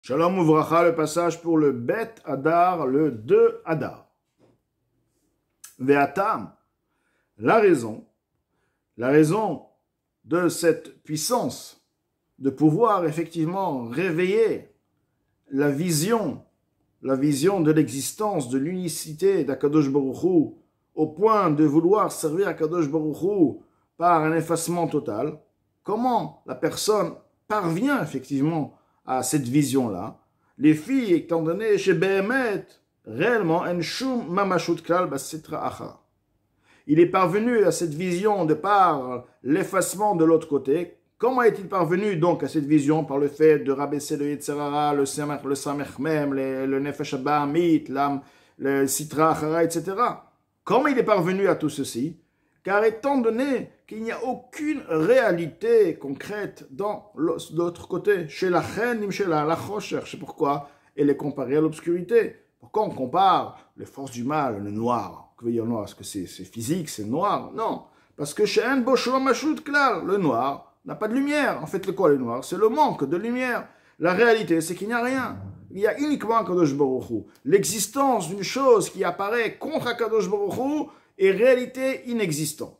Shalom Uvracha, le passage pour le Bet Adar, le 2 Adar. Ve'atam, la raison de cette puissance de pouvoir effectivement réveiller la vision de l'existence, de l'unicité d'Akadosh Baruch Hu, au point de vouloir servir Akadosh Baruch Hu par un effacement total. Comment la personne parvient effectivement à cette vision-là? Les filles, étant donné chez Behemet, réellement, en shum mamashut klal basitra achar. Il est parvenu à cette vision de par l'effacement de l'autre côté. Comment est-il parvenu donc à cette vision? Par le fait de rabaisser le Yetzirara, le Samech Mem, le Nefesh Abahamit, le Sitra Achara, etc. Comment il est parvenu à tout ceci? Car étant donné qu'il n'y a aucune réalité concrète dans l'autre côté, chez la Chen, chez la Chosher, c'est pourquoi elle est comparée à l'obscurité. Pourquoi on compare les forces du mal, le noir? Que veut dire noir? Est-ce que c'est physique, c'est noir? Non. Parce que chez En Boshua Mashut Klal, le noir n'a pas de lumière. En fait, le noir? C'est le manque de lumière. La réalité, c'est qu'il n'y a rien. Il y a uniquement Kadosh Baruch Hu. L'existence d'une chose qui apparaît contre Kadosh Baruch Hu est réalité inexistante.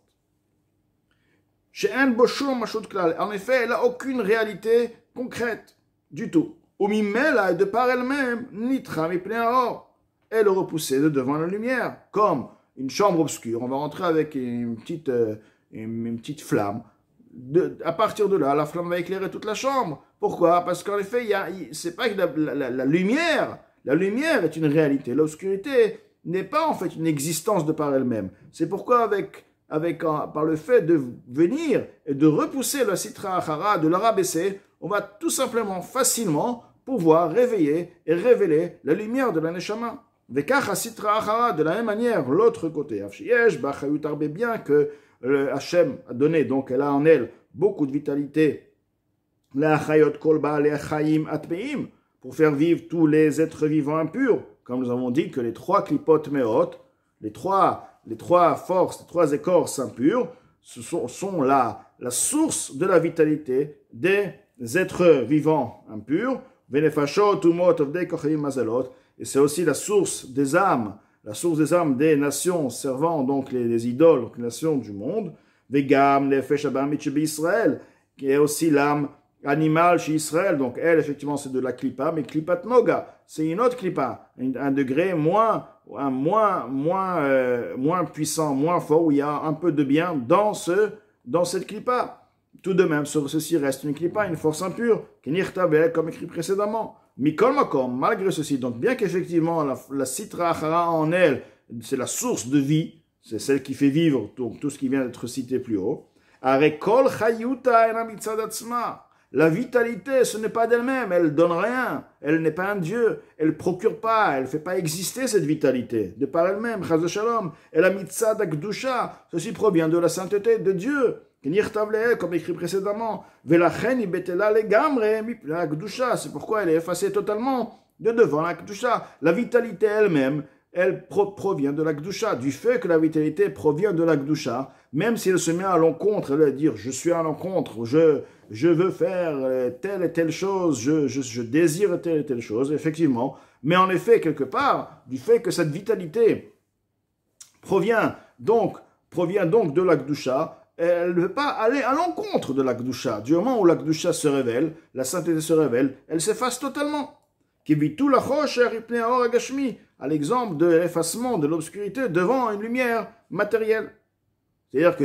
En effet, elle n'a aucune réalité concrète du tout. De par elle-même, elle est repoussée de devant la lumière, comme une chambre obscure. On va rentrer avec une petite flamme. À partir de là, la flamme va éclairer toute la chambre. Pourquoi? Parce qu'en effet, c'est pas que la lumière est une réalité. L'obscurité n'est pas en fait une existence de par elle-même. C'est pourquoi par le fait de venir et de repousser le Sitra Achara, de le rabaisser, on va tout simplement, facilement, pouvoir réveiller et révéler la lumière de la Neshama. Vekach Sitra Achara, de la même manière, l'autre côté. Bien que Hachem a donné, donc elle a en elle beaucoup de vitalité, pour faire vivre tous les êtres vivants impurs, comme nous avons dit que les trois klipot meot, les trois forces, les trois écorces impures, sont la source de la vitalité des êtres vivants impurs, et c'est aussi la source des âmes des nations servant donc les idoles, donc les nations du monde, Vegam, Nefesh Abahamit Israël, qui est aussi l'âme animale chez Israël, donc elle effectivement c'est de la klipa, mais klipat noga, c'est une autre klipa, un degré moins puissant, moins fort, où il y a un peu de bien dans cette klipa. Tout de même, ceci reste une klipa, une force impure, comme écrit précédemment. Mikol makom, malgré ceci, donc bien qu'effectivement la Sitra Achara en elle, c'est la source de vie, c'est celle qui fait vivre donc, tout ce qui vient d'être cité plus haut. Arekol chayuta ena mitzad atzma. La vitalité, ce n'est pas d'elle-même, elle donne rien, elle n'est pas un dieu, elle procure pas, elle fait pas exister cette vitalité de par elle-même. Chaz shalom, elle a mitzad akdusha, ceci provient de la sainteté de Dieu. Comme écrit précédemment, c'est pourquoi elle est effacée totalement de devant la Kedusha. La vitalité elle-même, elle provient de la Kedusha. Du fait que la vitalité provient de la Kedusha, même si elle se met à l'encontre, elle va dire je suis à l'encontre, je veux faire telle et telle chose, je désire telle et telle chose, effectivement. Mais en effet, quelque part, du fait que cette vitalité provient donc de la Kedusha, elle ne veut pas aller à l'encontre de la Kedusha. Du moment où la Kedusha se révèle, la sainteté se révèle, elle s'efface totalement. À l'exemple de l'effacement de l'obscurité devant une lumière matérielle. C'est-à-dire que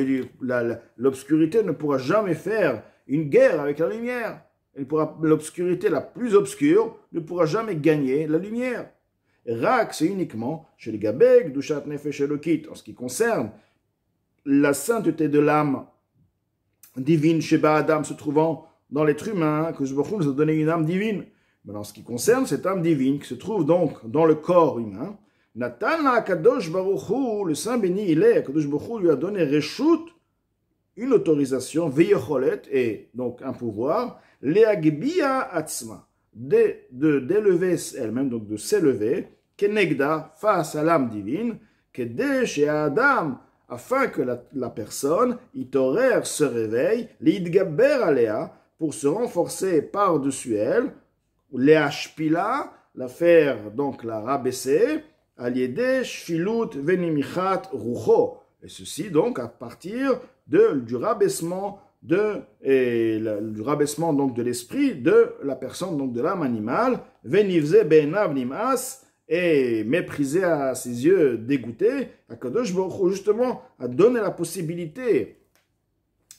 l'obscurité ne pourra jamais faire une guerre avec la lumière. L'obscurité la plus obscure ne pourra jamais gagner la lumière. Rak, c'est uniquement chez les Gabeg, Dushat Nefesh Elokit, en ce qui concerne la sainteté de l'âme divine chez Adam se trouvant dans l'être humain, que Baruch Hu nous a donné une âme divine. Mais en ce qui concerne cette âme divine qui se trouve donc dans le corps humain, Natana Kadosh Baruch Hu, le Saint béni il est, Kadosh Baruch Hu lui a donné Reshut, une autorisation, Veyecholet, et donc un pouvoir, Leagbia Atzma, d'élever elle-même, donc de s'élever, Kenegda, face à l'âme divine, Kede chez Adam, afin que la personne, itorer, se réveille, l'idgaber aléa, pour se renforcer par-dessus elle, Leashpila, la faire, donc la rabaisser, aliede, shfilut, venimichat, rucho. Et ceci donc à partir du rabaissement du rabaissement donc de l'esprit de la personne, donc de l'âme animale, venivze be'enav nimas, et méprisé à ses yeux, dégoûté, Akadosh Baruch Hu justement a donné la possibilité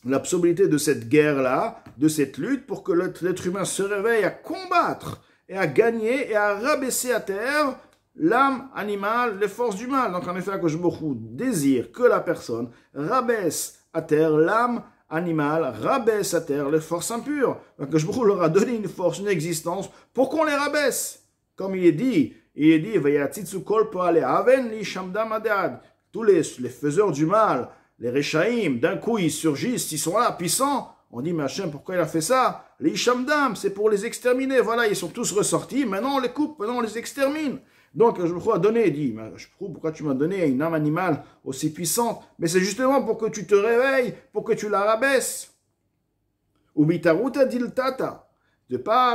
de cette guerre-là, de cette lutte, pour que l'être humain se réveille à combattre et à gagner et à rabaisser à terre l'âme animale, les forces du mal. Donc en effet, Akadosh Baruch Hu désire que la personne rabaisse à terre l'âme animale, rabaisse à terre les forces impures. Akadosh Baruch Hu leur a donné une force, une existence, pour qu'on les rabaisse. Comme il est dit, tous les faiseurs du mal, les Réchaïm, d'un coup ils surgissent, ils sont là, puissants. On dit, mais Hachem, pourquoi il a fait ça? Les Ishamdam, c'est pour les exterminer. Voilà, ils sont tous ressortis, maintenant on les coupe, maintenant on les extermine. Donc, je me crois donner, il dit, pourquoi tu m'as donné une âme animale aussi puissante? Mais c'est justement pour que tu te réveilles, pour que tu la rabaisses. Ubitaruta diltata.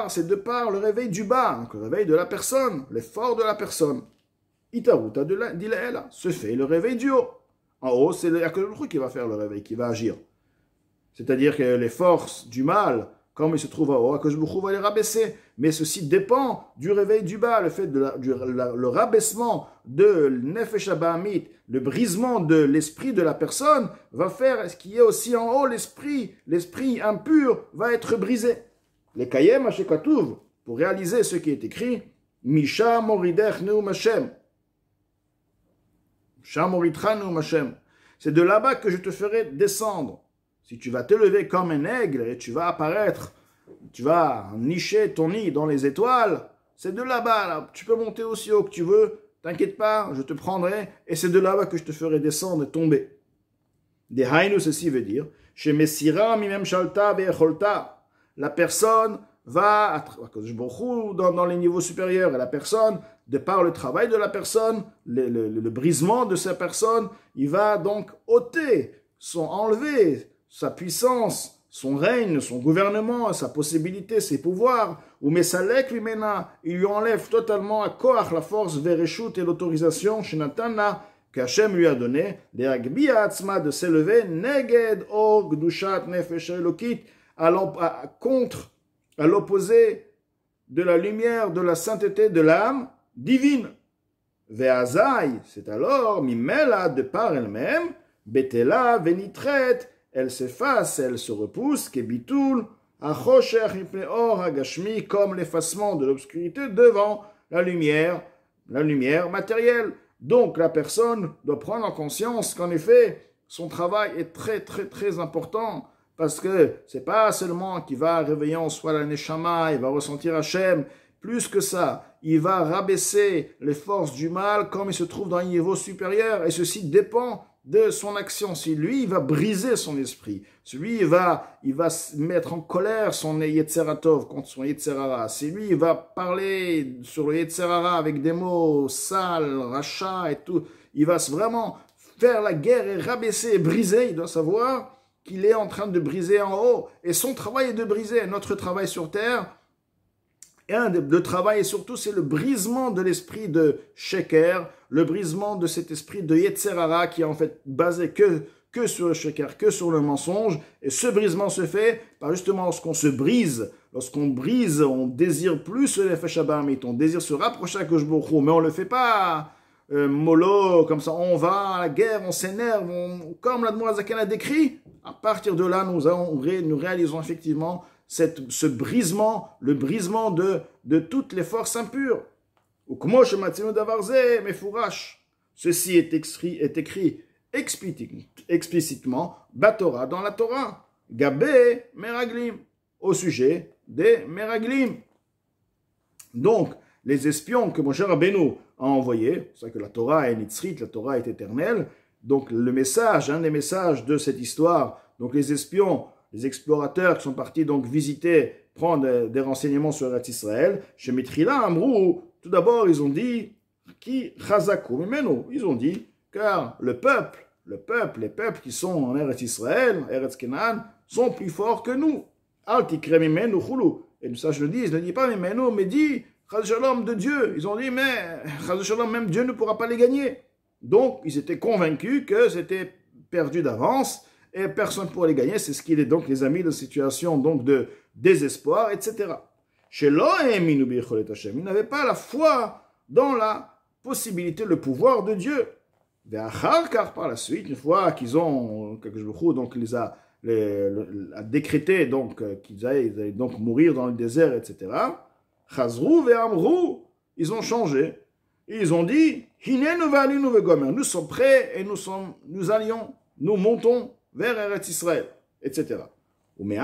C'est de par le réveil du bas, donc le réveil de la personne, l'effort de la personne. Itaruta dilaela, se fait le réveil du haut. En haut, c'est le Akadosh qui va faire le réveil, qui va agir. C'est-à-dire que les forces du mal, comme ils se trouvent en haut, Akadosh va les rabaisser. Mais ceci dépend du réveil du bas, le fait le rabaissement de Nefesh Abahamit, le brisement de l'esprit de la personne, va faire ce qui est aussi en haut, l'esprit impur va être brisé. Les Kayem Hashekatuv, pour réaliser ce qui est écrit, Misha Moridech Neum Hashem. C'est de là-bas que je te ferai descendre. Si tu vas te lever comme un aigle et tu vas apparaître, tu vas nicher ton nid dans les étoiles, c'est de là-bas, là. Tu peux monter aussi haut que tu veux, t'inquiète pas, je te prendrai, et c'est de là-bas que je te ferai descendre et tomber. Des haïnus, ceci veut dire, chez Messira, Mimem Shalta, Ve'echolta, la personne va, dans les niveaux supérieurs, et la personne, de par le travail de la personne, le brisement de sa personne, il va donc enlever sa puissance, son règne, son gouvernement, sa possibilité, ses pouvoirs, ou Mesalek Vimena, il lui enlève totalement à Koach la force, Vereshut et l'autorisation, Shenatana, qu'Hachem lui a donné, de s'élever, Neged Or Gdushat Nefesh Elokit, à l'opposé de la lumière, de la sainteté de l'âme divine. Ve'azai, c'est alors, Mimela, de par elle-même, Betela, Venitret, elle s'efface, elle se repousse, Kebitul, Achosher, Or, Agashmi, comme l'effacement de l'obscurité devant la lumière matérielle. Donc la personne doit prendre en conscience qu'en effet, son travail est très très très important. Parce que c'est pas seulement qu'il va réveiller en soi la Neshama, il va ressentir Hachem, plus que ça, il va rabaisser les forces du mal comme il se trouve dans un niveau supérieur, et ceci dépend de son action. Si lui, il va briser son esprit, si lui, il va mettre en colère son Yetzeratov contre son Yetzerara, si lui, il va parler sur le Yetzerara avec des mots sales, rachat et tout, il va vraiment faire la guerre et rabaisser et briser, il doit savoir qu'il est en train de briser en haut. Et son travail est de briser. Notre travail sur terre, le travail, et surtout, c'est le brisement de l'esprit de Sheker, le brisement de cet esprit de Yetzerara qui est en fait basé que sur le Sheker, que sur le mensonge. Et ce brisement se fait par justement lorsqu'on se brise. Lorsqu'on brise, on désire plus le Nefesh Abahamit, on désire se rapprocher à Akadosh Baruch Hu, mais on ne le fait pas mollo, comme ça, on va à la guerre, on s'énerve, comme l'Admor Azaken a décrit. À partir de là, nous réalisons effectivement ce brisement, le brisement de toutes les forces impures. Ceci est écrit explicitement, Batora, dans la Torah, Gabé Meraglim, au sujet des Meraglim. Donc, les espions que Moshe Rabbeinu a envoyés, c'est ça que la Torah est nitzrit, la Torah est éternelle. Donc le message, un des messages de cette histoire, donc les espions, les explorateurs qui sont partis donc visiter, prendre des renseignements sur Eretz Israël, chez Mitrila Amrou, tout d'abord ils ont dit, qui Chazakou Mimenu, ils ont dit, car les peuples qui sont en Eretz Israël, Eretz Kenan, sont plus forts que nous. Al Tikre Mimenu Chulu. Et les sages le disent, ne dis pas, mais non, mais dis, Chaz Shalom de Dieu. Ils ont dit, mais Chaz Shalom, même Dieu ne pourra pas les gagner. Donc, ils étaient convaincus que c'était perdu d'avance et personne ne pourrait les gagner. C'est ce qui est donc les amis de situation donc de désespoir, etc. Chez l'Ohem, ils n'avaient pas la foi dans la possibilité, le pouvoir de Dieu. Car par la suite, une fois qu'ils ont, donc les a décrété donc qu'ils allaient donc mourir dans le désert, etc. Chazrou ve'amrou, ils ont changé. Ils ont dit, nous sommes prêts et nous allions, nous montons vers Eretz Israël, etc. Mais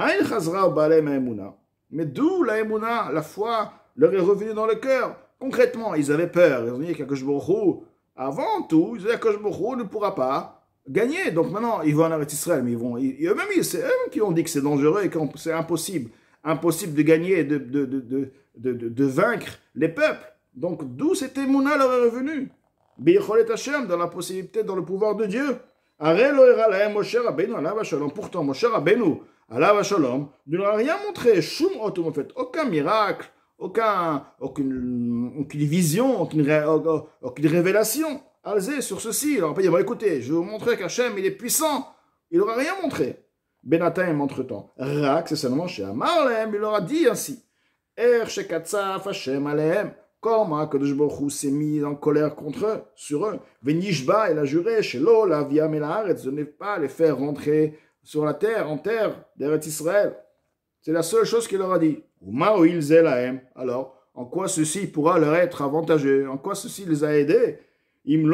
d'où la émouna, la foi leur est revenue dans le cœur. Concrètement, ils avaient peur. Ils ont dit qu'Akadosh Baruch Hu, avant tout, ils disaient qu'Akadosh Baruch Hu ne pourra pas gagner. Donc maintenant, ils vont en Eretz Israël, mais c'est eux qui ont dit que c'est dangereux et que c'est impossible. Impossible de gagner et de vaincre les peuples. Donc d'où cette émouna leur est revenue? Dans la possibilité, dans le pouvoir de Dieu. Pourtant, Moshe Rabbeinu, alav hashalom, ne leur a rien montré. Shum otum, en fait, aucun miracle, aucune vision, aucune révélation. Alzé sur ceci. Alors on peut dire, bon, écoutez, je vais vous montrer qu'Hachem, il est puissant. Il leur a rien montré. Benataim, entre-temps. Rak, c'est seulement chez Amarlem, il leur a dit ainsi. Shekatzaf Hashem alehem. Comment Kadosh Baruch Hu s'est mis en colère contre eux, sur eux. Venishba, il a juré, chez l'eau, la via melaharetz, de ne pas les faire rentrer sur la terre, en terre d'Eretz Israël. C'est la seule chose qu'il leur a dit. Alors, en quoi ceci pourra leur être avantageux? En quoi ceci les a aidés? S'ils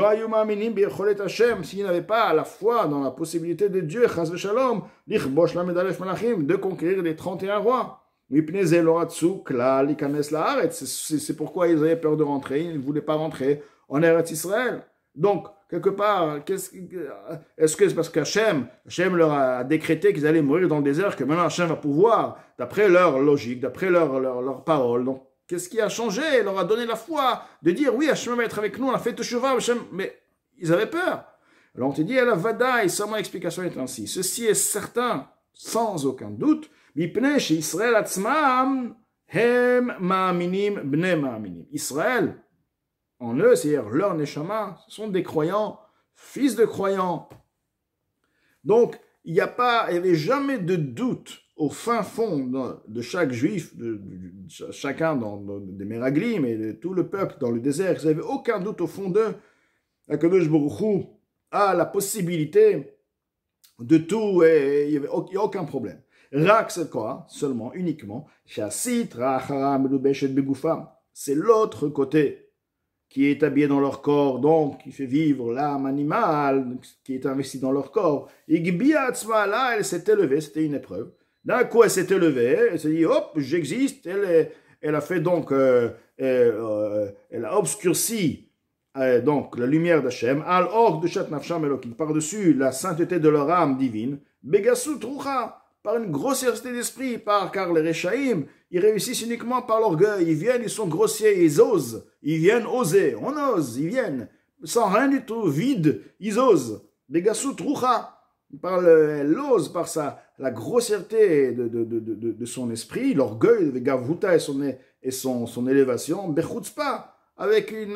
n'avaient pas la foi dans la possibilité de Dieu, chas v'shalom, de conquérir les 31 rois. C'est pourquoi ils avaient peur de rentrer, ils ne voulaient pas rentrer en Eretz Israël. Donc, quelque part, est-ce que c'est parce qu'Hachem leur a décrété qu'ils allaient mourir dans le désert, que maintenant Hachem va pouvoir, d'après leur logique, d'après leur parole, donc qu'est-ce qui a changé? Il leur a donné la foi de dire, oui, Hachem va être avec nous, on a fait Teshuvah, Hachem, mais ils avaient peur. Alors on te dit, la Vadaï, sans mon explication est ainsi. Ceci est certain, sans aucun doute, Israël, en eux, c'est-à-dire leur neshama, ce sont des croyants, fils de croyants. Donc, il n'y avait jamais de doute au fin fond de chaque juif, de chacun des Meraglim et de tout le peuple dans le désert. Ils n'avaient aucun doute au fond d'eux. Akadosh Baruch Hu a la possibilité de tout et il n'y a aucun problème. Rak, c'est quoi? Seulement, uniquement. C'est l'autre côté qui est habillé dans leur corps, donc qui fait vivre l'âme animale qui est investie dans leur corps. Là, elle s'est élevée, c'était une épreuve. D'un coup, elle s'est élevée, elle s'est dit, hop, j'existe. Elle a fait donc, elle a obscurci donc la lumière d'Hachem, al or de Shat Nafsham Elokim, par-dessus la sainteté de leur âme divine, Begasu Trucha, par une grossièreté d'esprit, car les Rechaïm, ils réussissent uniquement par l'orgueil, ils viennent, ils sont grossiers, ils osent, ils viennent oser, on ose, ils viennent, sans rien du tout, vide, ils osent, Begasu Trucha, elle ose par la grossièreté de son esprit, l'orgueil de Gavuta et son élévation, Bechutzpa, avec une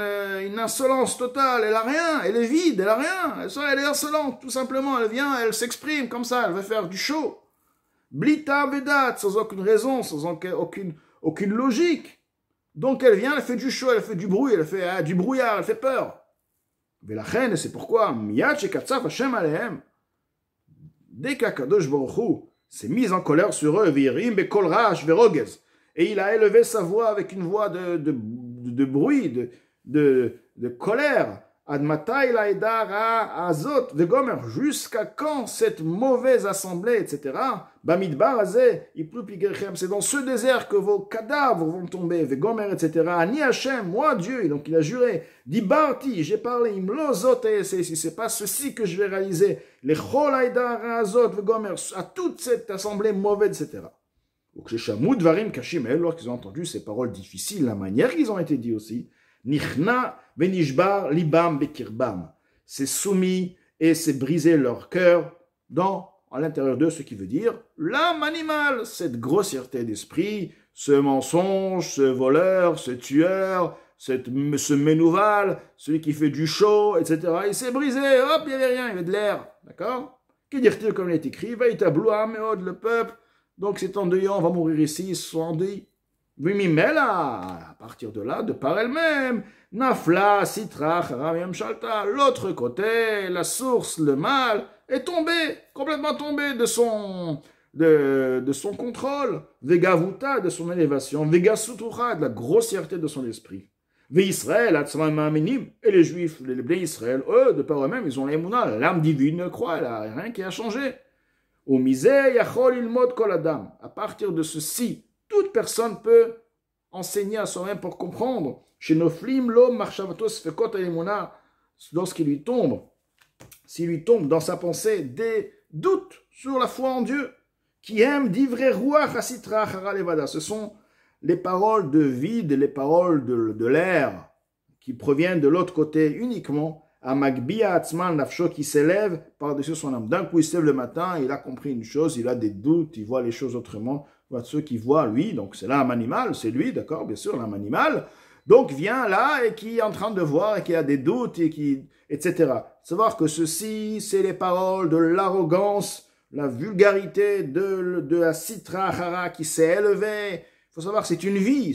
insolence totale, elle a rien, elle est vide, elle a rien, elle est insolente, tout simplement, elle vient, elle s'exprime comme ça, elle veut faire du show. Blita Vedat, sans aucune raison, sans aucune logique. Donc elle vient, elle fait du show, elle fait du bruit, elle fait du brouillard, elle fait peur. Mais la reine, c'est pourquoi, Miyad Shekatzaf Hashem Alehem, dès qu'Akadosh Baruch Hu s'est mis en colère sur eux, Virim Bekol Rash Verogez, et il a élevé sa voix avec une voix de bruit, de colère, Admatai Laïdara Azot de Gomer, jusqu'à quand cette mauvaise assemblée, etc. Bamidbar Azé, c'est dans ce désert que vos cadavres vont tomber, Vegomer, etc. Ani Hashem, moi Dieu, donc il a juré, Dibarti, j'ai parlé, Imlozot et si c'est pas ceci que je vais réaliser, les Chol Laïdara Azot, Vegomer, à toute cette assemblée mauvaise, etc. Donc les Shamoud Varim Kashim, lorsqu'ils ont entendu ces paroles difficiles, la manière qu'ils ont été dit aussi, Nichna Benishbar Libam Bekirbam, c'est soumis et c'est brisé leur cœur à l'intérieur d'eux, ce qui veut dire l'âme animale, cette grossièreté d'esprit, ce mensonge, ce voleur, ce tueur, ce Ménouval, celui qui fait du show, etc. Il s'est brisé, hop, il n'y avait rien, il y avait de l'air, d'accord? Qui dire-t-il comme il est écrit? Va y tabloua, méode, le peuple. Donc c'est endeuillant, on va mourir ici, ils se sont endeuillés. Mais là, à partir de là, de par elle-même, Nafla, Sitra, Haram, Shalta, l'autre côté, la source, le mal, est tombé, complètement tombé de son contrôle, Vegavuta, de son élévation, Vegasutura, de la grossièreté de son esprit. Israël, et les Juifs, les Bnei Israël, eux, de par eux-mêmes, ils ont l'émouna, l'âme divine croit, il n'y a rien qui a changé. Au misé, yachol ilmod kol adam. À partir de ceci, toute personne peut enseigner à soi-même pour comprendre. Chez Noflim, l'homme, marchavatos, fekot l'émouna, lorsqu'il lui tombe, s'il lui tombe dans sa pensée des doutes sur la foi en Dieu, qui aime d'ivrer ruach asitra haralevada. Ce sont les paroles de vide, les paroles de l'air, qui proviennent de l'autre côté uniquement, à Magbia Atzman Nafsho, qui s'élève par-dessus son âme. D'un coup, il se lève le matin, il a compris une chose, il a des doutes, il voit les choses autrement. Ceux qui voient lui, donc c'est l'âme animale, c'est lui, d'accord, bien sûr, l'âme animale, donc vient là et qui est en train de voir et qui a des doutes, et qui, etc. Savoir que ceci, c'est les paroles de l'arrogance, la vulgarité de la Sitra Hara qui s'est élevée. Il faut savoir que c'est une vie,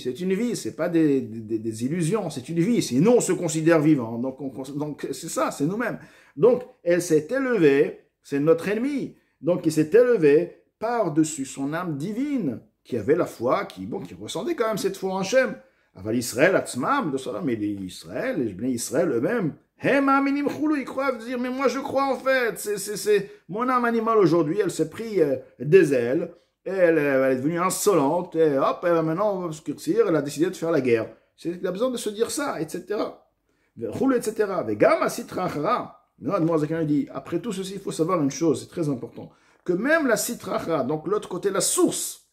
c'est pas des illusions, c'est une vie. Sinon, on se considère vivant. Donc c'est ça, c'est nous-mêmes. Donc, elle s'est élevée, c'est notre ennemi. Donc, il s'est élevé par-dessus son âme divine, qui avait la foi, qui ressentait quand même cette foi en Hachem. Aval Israël, Atzmam, de cela, mais Israël, les Bnei Israël eux-mêmes, ils croient dire, mais moi je crois en fait, c'est mon âme animale aujourd'hui, elle s'est pris des ailes, elle est devenue insolente, et hop, elle va maintenant obscurcir, elle a décidé de faire la guerre. Il a besoin de se dire ça, etc. etc. Après tout ceci, il faut savoir une chose, c'est très important, que même la Sitra, donc l'autre côté, la source,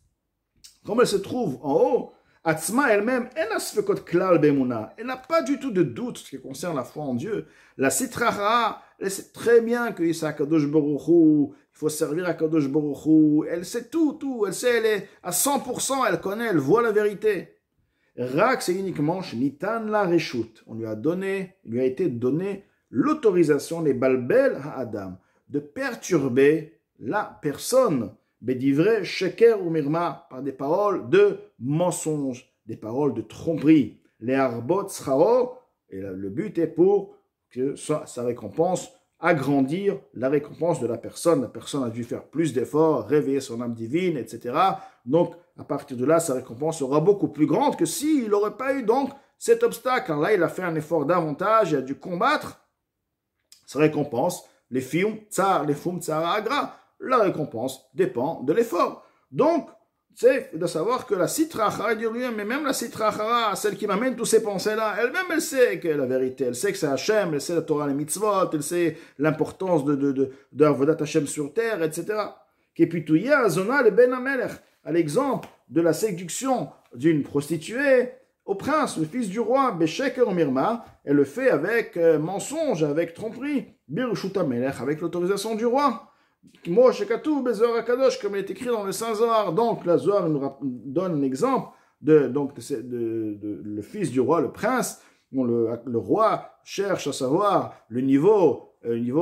comme elle se trouve en haut, Atzma elle-même, elle n'a pas du tout de doute en ce qui concerne la foi en Dieu. La Sitra, elle sait très bien que c'est Kadosh Baruch Hu, il faut servir à Kadosh Baruch Hu, elle sait tout, elle sait, elle est à 100%, elle connaît, elle voit la vérité. Rak, c'est uniquement Shnitan la Reshut. Il lui a été donné l'autorisation, les balbel ha-adam, de perturber la personne. Bédivré, sheker ou mirma, par des paroles de mensonge, des paroles de tromperie. Les arbot sraro, et le but est pour que sa récompense, agrandir la récompense de la personne. La personne a dû faire plus d'efforts, réveiller son âme divine, etc. Donc, à partir de là, sa récompense sera beaucoup plus grande que s'il n'aurait pas eu donc cet obstacle. Alors là, il a fait un effort davantage, il a dû combattre. Sa récompense, les fium tsar, les fum tsar agra, la récompense dépend de l'effort. Donc, c'est de savoir que la Sitra Achara, mais même la Sitra Achara, celle qui m'amène tous ces pensées-là, elle-même, elle sait que la vérité, elle sait que c'est Hachem, elle sait la Torah, les mitzvot, elle sait l'importance de Avodat Hachem sur terre, etc. Kepituya, Zona, le Ben Amelech, à l'exemple de la séduction d'une prostituée au prince, le fils du roi, Besheker Mirma, elle le fait avec mensonge, avec tromperie, Birushut Amelech, avec l'autorisation du roi. Comme il est écrit dans le Saint-Zohar. Donc, la Zohar nous donne un exemple de le fils du roi, le prince, dont le roi cherche à savoir le niveau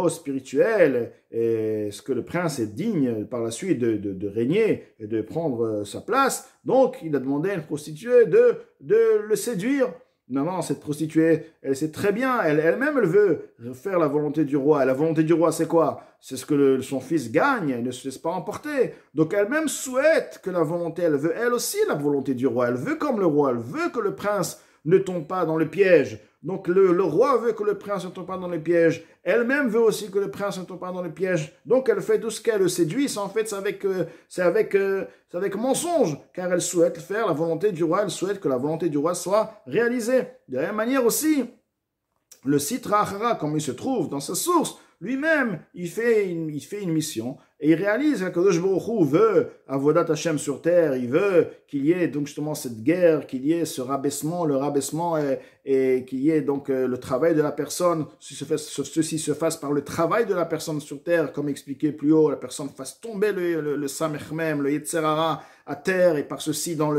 spirituel, et ce que le prince est digne par la suite de régner et de prendre sa place. Donc, il a demandé à une prostituée de le séduire. Non, cette prostituée, elle sait très bien, elle-même, elle veut faire la volonté du roi. Et la volonté du roi, c'est quoi? C'est ce que son fils gagne, elle ne se laisse pas emporter. Donc elle-même souhaite que la volonté, elle veut elle aussi la volonté du roi. Elle veut comme le roi, elle veut que le prince ne tombe pas dans le piège. Donc le roi veut que le prince ne tombe pas dans le piège. Elle-même veut aussi que le prince ne tombe pas dans le piège. Donc elle fait tout ce qu'elle le séduit. En fait, c'est avec mensonge, car elle souhaite faire la volonté du roi. Elle souhaite que la volonté du roi soit réalisée. De la même manière aussi, le Sitra Achara, comme il se trouve dans sa source, lui-même, il fait une mission et il réalise qu'Akadosh Baruch Hu veut Avodat Hashem sur terre, il veut qu'il y ait donc justement cette guerre, qu'il y ait ce rabaissement, le rabaissement et qu'il y ait donc le travail de la personne, ceci se fasse par le travail de la personne sur terre, comme expliqué plus haut, la personne fasse tomber le Samech Mem, le Yetzer Hara à terre, et par ceci dans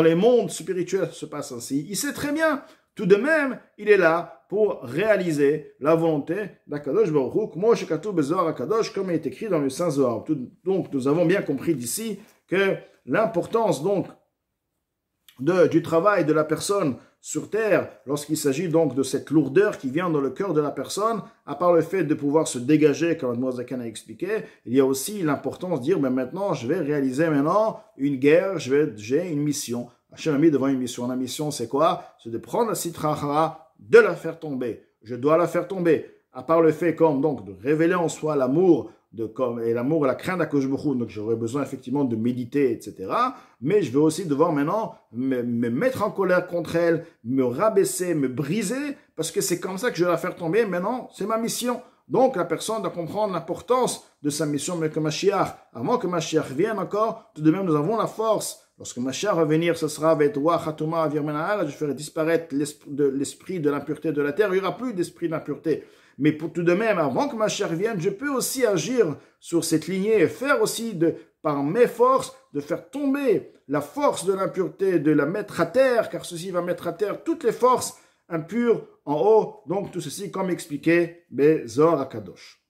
les mondes spirituels ça se passe ainsi. Il sait très bien, tout de même, il est là pour réaliser la volonté d'Akadosh Baruch Hu, comme il est écrit dans le Saint Zohar. Donc, nous avons bien compris d'ici que l'importance donc du travail de la personne sur terre, lorsqu'il s'agit donc de cette lourdeur qui vient dans le cœur de la personne, à part le fait de pouvoir se dégager, comme Admor Zakan a expliqué, il y a aussi l'importance de dire, mais maintenant, je vais réaliser maintenant une guerre, j'ai une mission. Hachem a mis devant une mission. La mission, c'est quoi? C'est de prendre la Sitra Achara, de la faire tomber. Je dois la faire tomber. À part le fait comme donc de révéler en soi l'amour et l'amour et la crainte d'Akadosh Baruch Hu, donc j'aurais besoin effectivement de méditer, etc. Mais je vais aussi devoir maintenant me mettre en colère contre elle, me rabaisser, me briser, parce que c'est comme ça que je vais la faire tomber. Maintenant, c'est ma mission. Donc la personne doit comprendre l'importance de sa mission, mais que Mashiach, avant que Mashiach vienne encore, tout de même nous avons la force. Lorsque Mashiach va venir, ce sera je ferai disparaître l'esprit de l'impureté de la terre, il n'y aura plus d'esprit d'impureté. Mais pour tout de même, avant que Mashiach vienne, je peux aussi agir sur cette lignée et faire aussi, par mes forces, de faire tomber la force de l'impureté, de la mettre à terre, car ceci va mettre à terre toutes les forces impures en haut. Donc tout ceci, comme expliqué, Zohar HaKadosh.